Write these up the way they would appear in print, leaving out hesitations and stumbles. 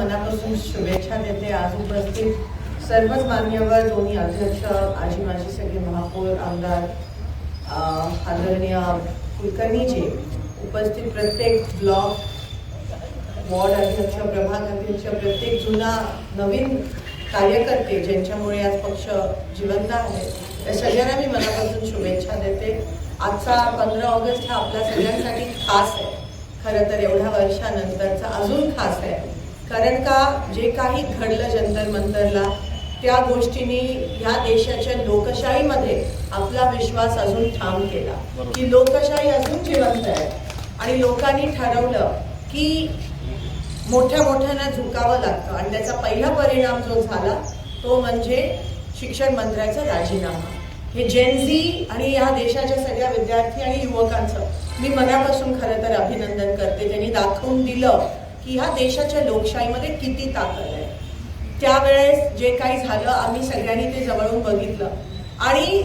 मनापासून शुभेच्छा देते. आज उपस्थित सर्वच मान्यवर, दोन्ही अध्यक्ष, आजी माजी सगळे महापौर, आमदार, आदरणीय कुलकर्णीजी, उपस्थित प्रत्येक ब्लॉक, वॉर्ड अध्यक्ष, प्रभाग अध्यक्ष, प्रत्येक जुना नवीन कार्यकर्ते ज्यांच्यामुळे आज पक्ष जिवंत आहे, त्या सगळ्यांना मी मनापासून शुभेच्छा देते. आजचा 15 ऑगस्ट हा आपल्या सगळ्यांसाठी खास आहे. खरं तर एवढ्या वर्षानंतरचा अजून खास आहे, कारण का जे काही घडलं जंतर मंतरला, त्या गोष्टींनी ह्या देशाच्या लोकशाहीमध्ये आपला विश्वास अजून ठाम केला की लोकशाही अजून जिवंत आहे. आणि लोकांनी ठरवलं की मोठ्या मोठ्यांना झुकावं लागतं, आणि त्याचा पहिला परिणाम जो झाला तो म्हणजे शिक्षण मंत्र्याचा राजीनामा. हे जेनझी आणि या देशाच्या सगळ्या विद्यार्थी आणि युवकांचं मी मनापासून खरं तर अभिनंदन करते. त्यांनी दाखवून दिलं की ह्या देशाच्या लोकशाहीमध्ये किती ताकद आहे. त्यावेळेस जे काही झालं आम्ही सगळ्यांनी ते जवळून बघितलं, आणि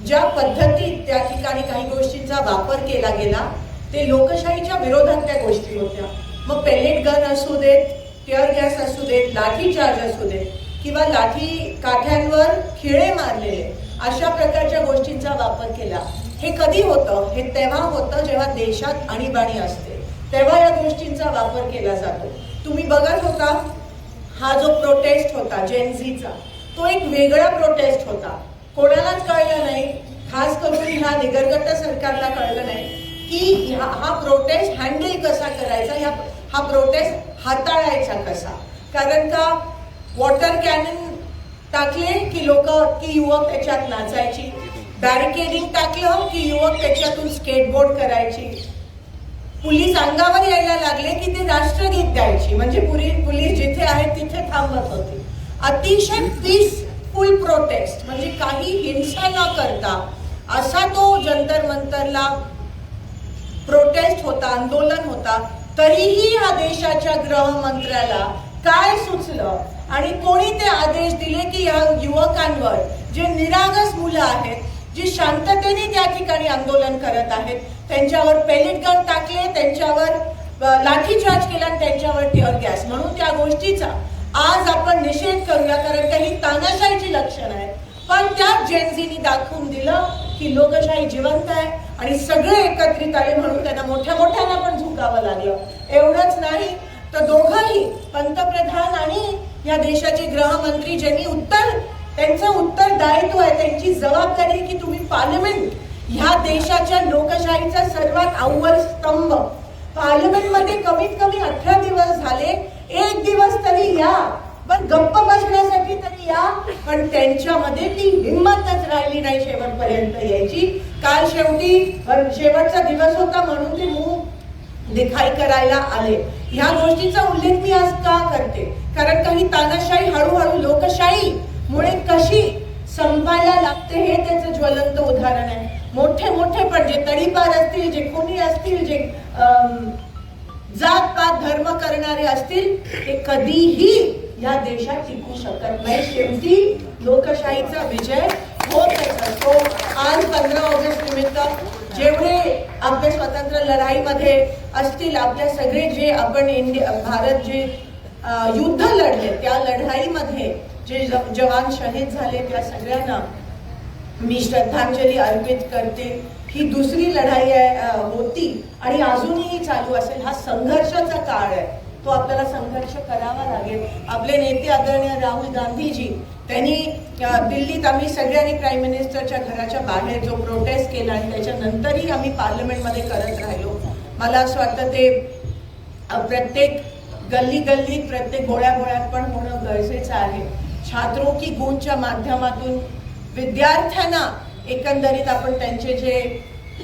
ज्या पद्धतीत त्या ठिकाणी काही गोष्टींचा वापर केला गेला ते लोकशाहीच्या विरोधात त्या गोष्टी होत्या. मग पेलेट गन असू देत, टिअर गॅस असू देत, लाठी चार्ज असू देत, किंवा लाठी काठ्यांवर खिळे मारलेले, अशा प्रकारच्या गोष्टींचा वापर केला. हे कधी होतं? हे तेव्हा होतं जेव्हा देशात आणीबाणी असते, तेव्हा या गोष्टींचा वापर केला जातो. तुम्ही बघत होता हा जो प्रोटेस्ट होता जेनझीचा, तो एक वेगळा प्रोटेस्ट होता. कोणालाच कळलं नाही, खास करून ह्या निगरगट्टा सरकारला कळलं नाही की हा प्रोटेस्ट हँडल कसा करायचा, हा प्रोटेस्ट हाताळायचा कसा. कारण का वॉटर कॅनन टाकले की युवक त्याच्यात नाचायची, बॅरिकेडिंग टाकलं की युवक त्याच्यातून स्केटबोर्ड करायची, पोलीस अंगावर यायला लागले की ते राष्ट्रगीत गायची, म्हणजे पोलीस जिथे आहेत तिथे थांबत होते. अतिशय पीसफुल प्रोटेस्ट, म्हणजे काही हिंसा न करता असा तो जंतर मंतरला प्रोटेस्ट होता, आंदोलन होता. तरीही या देशाच्या गृहमंत्र्याला काय सुचलं आणि कोणी ते आदेश दिले की या युवकांवर, जे निरागस मुलं आहेत, जी शांततेने त्या ठिकाणी आंदोलन करत आहेत, त्यांच्यावर पेलेट गन टाकले, त्यांच्यावर लाठीचार्ज केला आणि त्यांच्यावर टिअर गॅस. म्हणून त्या गोष्टीचा आज आपण निषेध करूया, कारण काही तानाशाहीची लक्षणं आहेत. पण त्याच जेनझीनी दाखवून दिलं की लोकशाही जिवंत आहे, आणि सगळे एकत्रित आले म्हणून त्यांना मोठ्या मोठ्यांना पण झुकावं लागलं. एवढंच नाही तर दोघंही, पंतप्रधान आणि या देशाचे गृहमंत्री, ज्यांनी त्यांचं उत्तरदायित्व आहे, त्यांची जबाबदारी की तुम्ही पार्लमेंट, ह्या देशाच्या लोकशाहीचा सर्वात अव्वल स्तंभ, पार्लमेंटमध्ये कमीत कमी 18 दिवस झाले, एक दिवस तरी या, पण गप्प बसण्यासाठी तरी या. पण त्यांच्यामध्ये ती हिंमतच राहिली नाही शेवटपर्यंत यायची. काल शेवटचा दिवस होता म्हणून ते मुंह दिखाई करायला आले. ह्या गोष्टीचा उल्लेख मी आज का करते? कारण काही तानाशाही हळूहळू लोकशाही मुळे कशी संपायला लागते हे त्याचं ज्वलंत उदाहरण आहे. मोठे मोठे पण जे तडीपार असतील, जे कोणी असतील, जे जात पात धर्म करणारे असतील, ते कधीही या देशात टिकू शकत नाही. शेवटी लोकशाहीचा विजय होतच असतो. आज 15 ऑगस्ट निमित्त जेवढे आपल्या स्वातंत्र्य लढाईमध्ये असतील, आपल्या सगळे जे आपण भारत जे युद्ध लढले, त्या लढाईमध्ये जे जवान शहीद झाले, त्या सगळ्यांना मी श्रद्धांजली अर्पित करते. ही दुसरी लढाई होती आणि अजूनही चालू असेल. हा संघर्षाचा काळ आहे, तो आपल्याला संघर्ष करावा लागेल. आपले नेते आदरणीय राहुल गांधीजी, त्यांनी दिल्लीत आम्ही सगळ्यांनी प्राईम मिनिस्टरच्या घराच्या बाहेर जो प्रोटेस्ट केला, आणि त्याच्यानंतरही आम्ही पार्लमेंटमध्ये करत राहिलो. मला असं वाटतं ते प्रत्येक गल्ली गल्लीत, प्रत्येक गोळ्यात पण होणं गरजेचं आहे. छात्रों की गूंजच्या माध्यमातून विद्यार्थ्यांना एकंदरीत आपण त्यांचे जे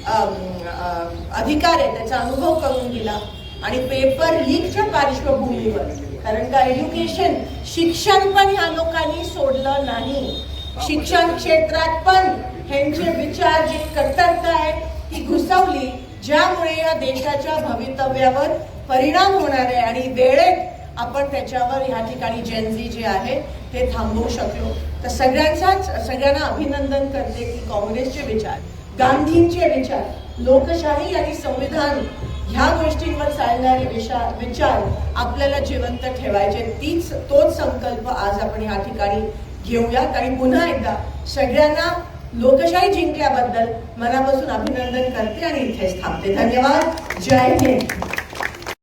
अधिकार आहे त्याचा अनुभव करून दिला. आणि पेपर लीकच्या पार्श्वभूमीवर, कारण का एज्युकेशन, शिक्षण पण ह्या लोकांनी सोडलं नाही. शिक्षण क्षेत्रात पण ह्यांचे विचार, जी कट्टरता आहे ती घुसवली, ज्यामुळे या देशाच्या भवितव्यावर परिणाम होणार आहे. आणि वेळेत आपण त्याच्यावर ह्या ठिकाणी जेनझी जे आहे ते थांबवू शकलो. तर सगळ्यांना अभिनंदन करते की काँग्रेसचे विचार, गांधींचे विचार, लोकशाही आणि संविधान ह्या गोष्टींवर चालणारे विचार आपल्याला जिवंत ठेवायचे. तोच संकल्प आज आपण या ठिकाणी घेऊयात आणि पुन्हा एकदा सगळ्यांना लोकशाही जिंकल्याबद्दल मनापासून अभिनंदन करते आणि इथेच थांबते. धन्यवाद. जय हिंद.